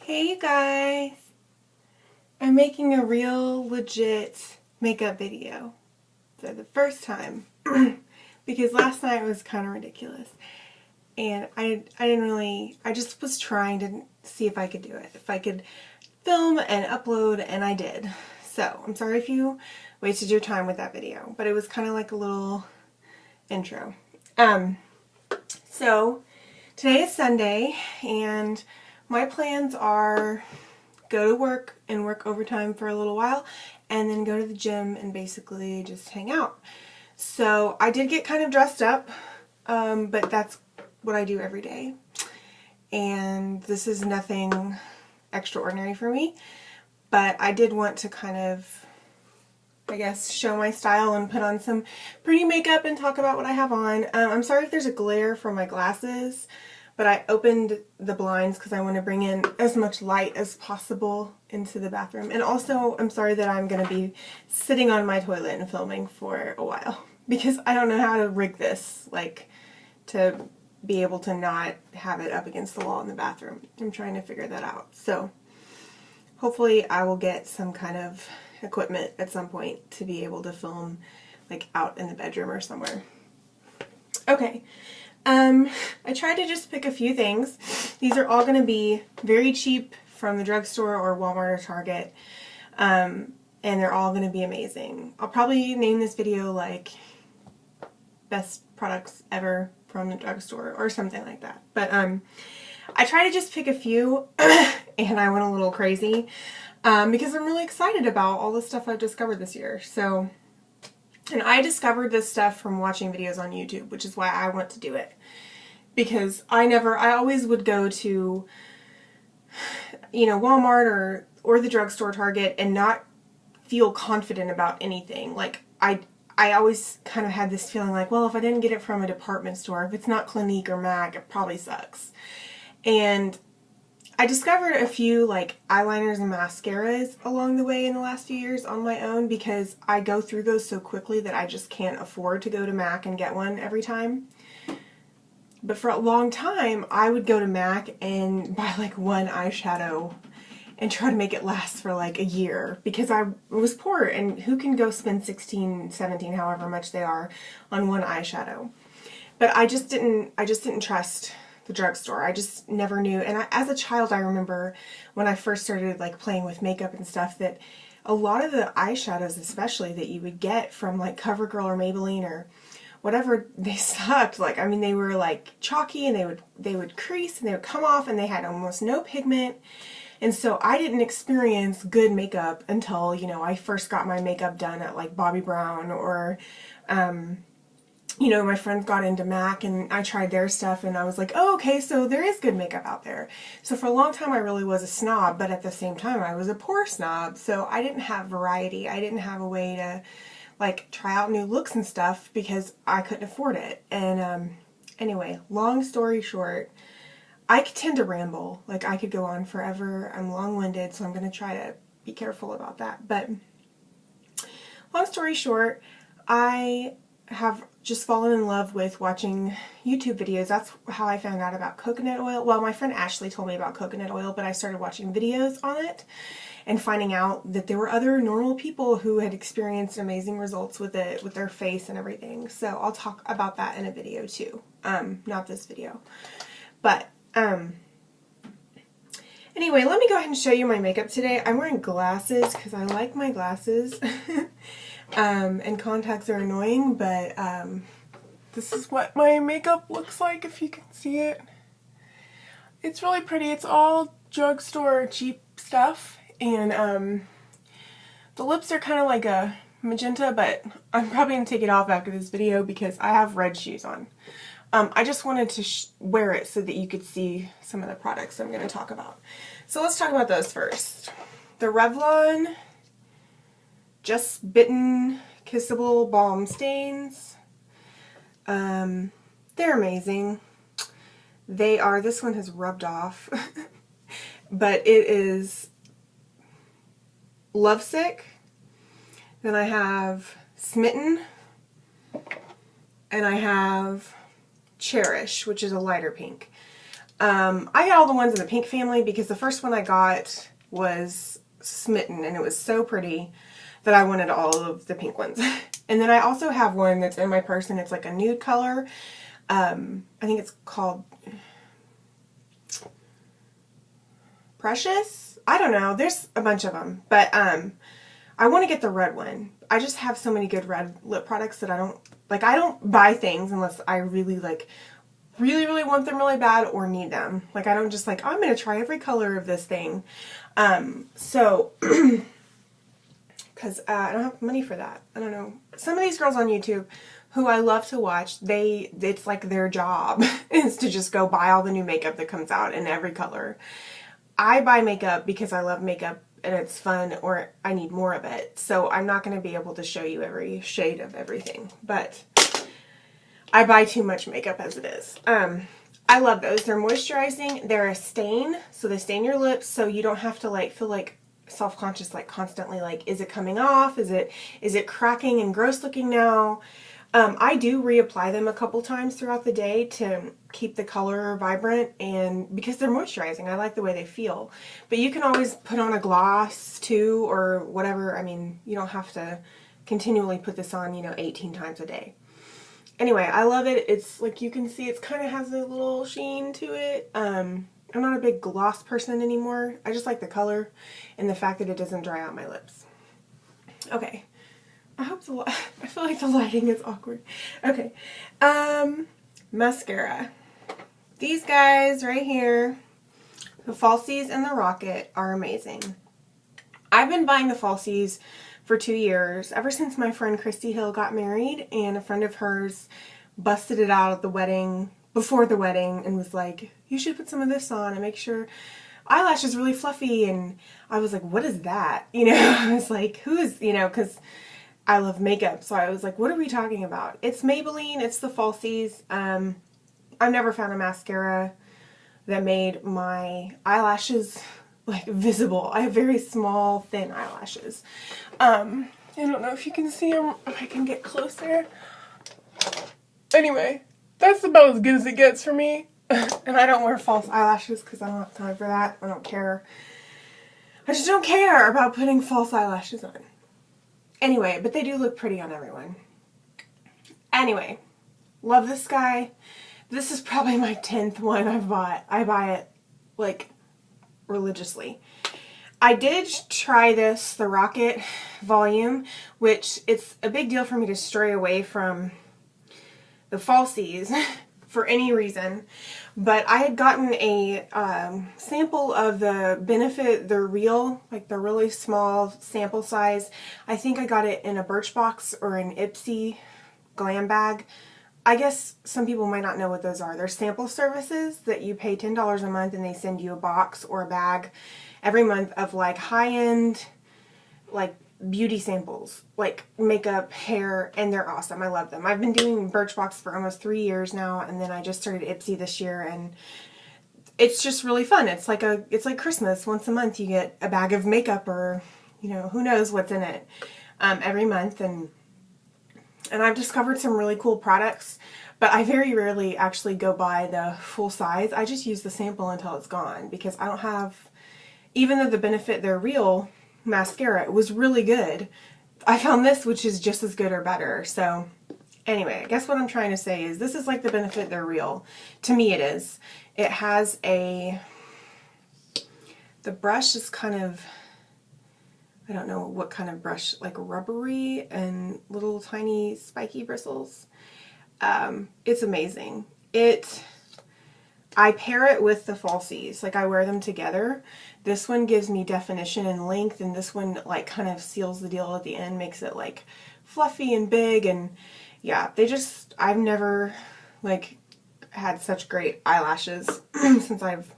Hey you guys! I'm making a real legit makeup video for the first time because last night was kind of ridiculous and I just was trying to see if I could do it, if I could film and upload, and I did. So I'm sorry if you wasted your time with that video, but it was kind of like a little intro. So today is Sunday and my plans are go to work and work overtime for a little while and then go to the gym and basically just hang out. So I did get kind of dressed up, but that's what I do every day. And this is nothing extraordinary for me, but I did want to kind of, I guess, show my style and put on some pretty makeup and talk about what I have on. I'm sorry if there's a glare from my glasses, but I opened the blinds because I want to bring in as much light as possible into the bathroom. And also, I'm sorry that I'm going to be sitting on my toilet and filming for a while because I don't know how to rig this, like, to be able to not have it up against the wall in the bathroom. I'm trying to figure that out. So hopefully I will get some kind of equipment at some point to be able to film like out in the bedroom or somewhere. Okay. I tried to just pick a few things. These are all going to be very cheap from the drugstore or Walmart or Target. And they're all going to be amazing. I'll probably name this video like best products ever from the drugstore or something like that. But I tried to just pick a few and I went a little crazy because I'm really excited about all the stuff I've discovered this year. So, and I discovered this stuff from watching videos on YouTube, which is why I want to do it. Because I always would go to, you know, Walmart or the drugstore, Target, and not feel confident about anything. Like, I always kind of had this feeling like, well, if I didn't get it from a department store, if it's not Clinique or MAC, it probably sucks. And I discovered a few like eyeliners and mascaras along the way in the last few years on my own because I go through those so quickly that I just can't afford to go to MAC and get one every time. But for a long time, I would go to MAC and buy like one eyeshadow and try to make it last for like a year because I was poor, and who can go spend $16, $17, however much they are on one eyeshadow. But I just didn't trust the drugstore. I just never knew. And as a child, I remember when I first started like playing with makeup and stuff that a lot of the eyeshadows, especially that you would get from like CoverGirl or Maybelline or whatever, they sucked. Like, I mean, they were like chalky and they would crease and they would come off and they had almost no pigment. And so I didn't experience good makeup until, you know, I first got my makeup done at like Bobbi Brown or, you know, my friends got into MAC and I tried their stuff and I was like, oh, okay, so there is good makeup out there. So for a long time I really was a snob, but at the same time I was a poor snob. So I didn't have variety. I didn't have a way to like try out new looks and stuff because I couldn't afford it. And anyway, long story short, I tend to ramble. Like, I could go on forever. I'm long-winded, so I'm going to try to be careful about that. But long story short, I have just fallen in love with watching YouTube videos. That's how I found out about coconut oil. Well, my friend Ashley told me about coconut oil, but I started watching videos on it and finding out that there were other normal people who had experienced amazing results with it, with their face and everything. So I'll talk about that in a video too. Not this video. But anyway, let me go ahead and show you my makeup today. I'm wearing glasses because I like my glasses. And contacts are annoying, but this is what my makeup looks like if you can see it. It's really pretty. It's all drugstore cheap stuff, and the lips are kind of like a magenta, but I'm probably going to take it off after this video because I have red shoes on. I just wanted to wear it so that you could see some of the products I'm going to talk about. So let's talk about those first. The Revlon Just Bitten Kissable Balm Stains. They're amazing. They are, this one has rubbed off, but it is Lovesick. Then I have Smitten, and I have Cherish, which is a lighter pink. I got all the ones in the pink family because the first one I got was Smitten, and it was so pretty that I wanted all of the pink ones. And then I also have one that's in my purse, and it's like a nude color. I think it's called Precious. I don't know. There's a bunch of them, but I want to get the red one. I just have so many good red lip products that I don't buy things unless I really really want them really bad or need them. Like, I don't just like, oh, I'm going to try every color of this thing. So, because I don't have money for that. I don't know. Some of these girls on YouTube who I love to watch, it's like their job is to just go buy all the new makeup that comes out in every color. I buy makeup because I love makeup and it's fun, or I need more of it. So I'm not going to be able to show you every shade of everything, but I buy too much makeup as it is. I love those. They're moisturizing. They're a stain, so they stain your lips, so you don't have to like feel like self-conscious, like constantly like, is it coming off? Is it cracking and gross looking now? I do reapply them a couple times throughout the day to keep the color vibrant, and because they're moisturizing, I like the way they feel. But you can always put on a gloss too, or whatever. I mean, you don't have to continually put this on, 18 times a day. Anyway, I love it. It's like, you can see it kind of has a little sheen to it. I'm not a big gloss person anymore. I just like the color and the fact that it doesn't dry out my lips. Okay. I feel like the lighting is awkward. Okay. Mascara. These guys right here, the Falsies and the Rocket, are amazing. I've been buying the Falsies for 2 years, ever since my friend Christy Hill got married, and a friend of hers busted it out at the wedding, before the wedding, and was like, you should put some of this on and make sure eyelash is really fluffy. And I was like, what is that? I was like, who is, because I love makeup, so I was like, what are we talking about? It's Maybelline, it's the Falsies. I've never found a mascara that made my eyelashes like visible. I have very small, thin eyelashes. I don't know if you can see them, if I can get closer. Anyway, that's about as good as it gets for me. And I don't wear false eyelashes because I don't have time for that. I don't care. I just don't care about putting false eyelashes on. Anyway, but they do look pretty on everyone. Anyway, love this guy. This is probably my 10th one I've bought. I buy it like religiously. I did try this, the Rocket Volume, which it's a big deal for me to stray away from the Falsies for any reason. But I had gotten a sample of the Benefit, the Real, like the really small sample size. I think I got it in a Birchbox or an Ipsy glam bag. I guess some people might not know what those are. They're sample services that you pay $10 a month and they send you a box or a bag every month of like high-end, like beauty samples, like makeup, hair, and they're awesome. I love them. I've been doing Birchbox for almost 3 years now, and then I just started Ipsy this year, and it's just really fun. It's like Christmas. Once a month you get a bag of makeup, or who knows what's in it, every month, and I've discovered some really cool products, but I very rarely actually go buy the full size. I just use the sample until it's gone, because I don't have, even though the Benefit, they're Real mascara, it was really good, I found this, which is just as good or better. So anyway, I guess what I'm trying to say is this is like the Benefit, they're Real. To me it is. It has the brush is kind of, I don't know what kind of brush, like rubbery and little tiny spiky bristles. It's amazing. I pair it with the Falsies, like I wear them together. This one gives me definition and length, and this one like kind of seals the deal at the end, makes it like fluffy and big, and yeah, I've never like had such great eyelashes since I've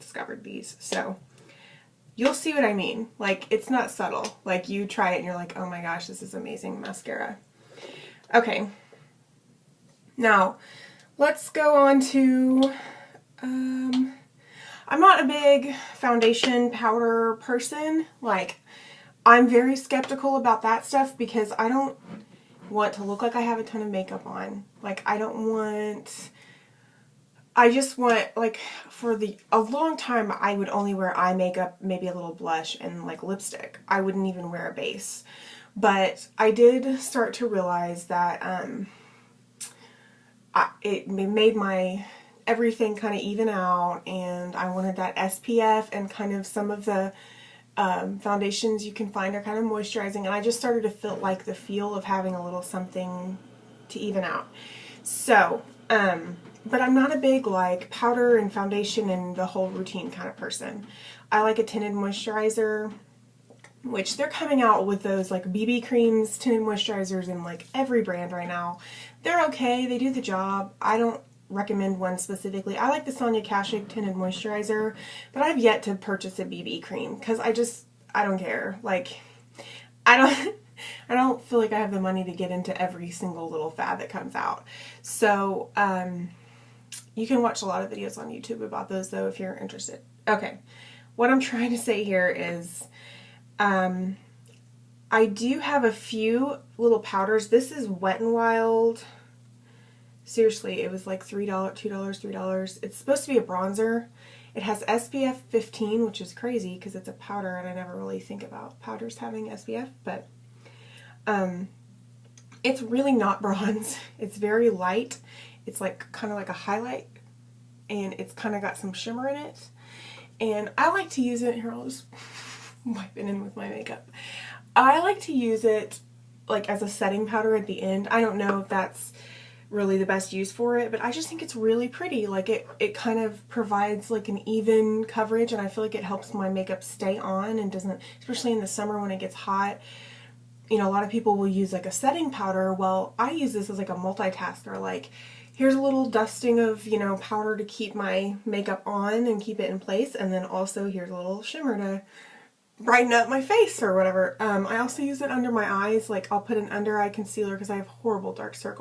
discovered these. So you'll see what I mean. Like, it's not subtle. Like, you try it and you're like, oh my gosh, this is amazing mascara. Okay. Now, let's go on to, I'm not a big foundation powder person. Like, I'm very skeptical about that stuff because I don't want to look like I have a ton of makeup on. Like, I don't want I just want, like, for a long time, I would only wear eye makeup, maybe a little blush, and like lipstick. I wouldn't even wear a base. But I did start to realize that it made my everything kind of even out, and I wanted that SPF, and kind of some of the foundations you can find are kind of moisturizing, and I just started to feel like the feel of having a little something to even out. So, but I'm not a big like powder and foundation and the whole routine kind of person. I like a tinted moisturizer, which they're coming out with those like BB creams, tinted moisturizers in like every brand right now. They're okay, they do the job. I don't recommend one specifically. I like the Sonia Kashuk tinted moisturizer, but I've yet to purchase a BB cream because I don't care. Like, I don't I don't feel like I have the money to get into every single little fad that comes out. So, you can watch a lot of videos on YouTube about those though if you're interested. Okay, what I'm trying to say here is I do have a few little powders. This is Wet n Wild. Seriously, it was like $3, $2, $3. It's supposed to be a bronzer. It has SPF 15, which is crazy because it's a powder and I never really think about powders having SPF, but it's really not bronze. It's very light. It's like kind of like a highlight, and it's kind of got some shimmer in it. And I like to use it, here I'll just wipe it in with my makeup. I like to use it like as a setting powder at the end. I don't know if that's really the best use for it, but I just think it's really pretty. Like it kind of provides like an even coverage, and I feel like it helps my makeup stay on and doesn't, especially in the summer when it gets hot. You know, a lot of people will use like a setting powder. Well, I use this as like a multitasker. Like, here's a little dusting of, you know, powder to keep my makeup on and keep it in place, and then also here's a little shimmer to brighten up my face or whatever. I also use it under my eyes. Like, I'll put an under eye concealer because I have horrible dark circles.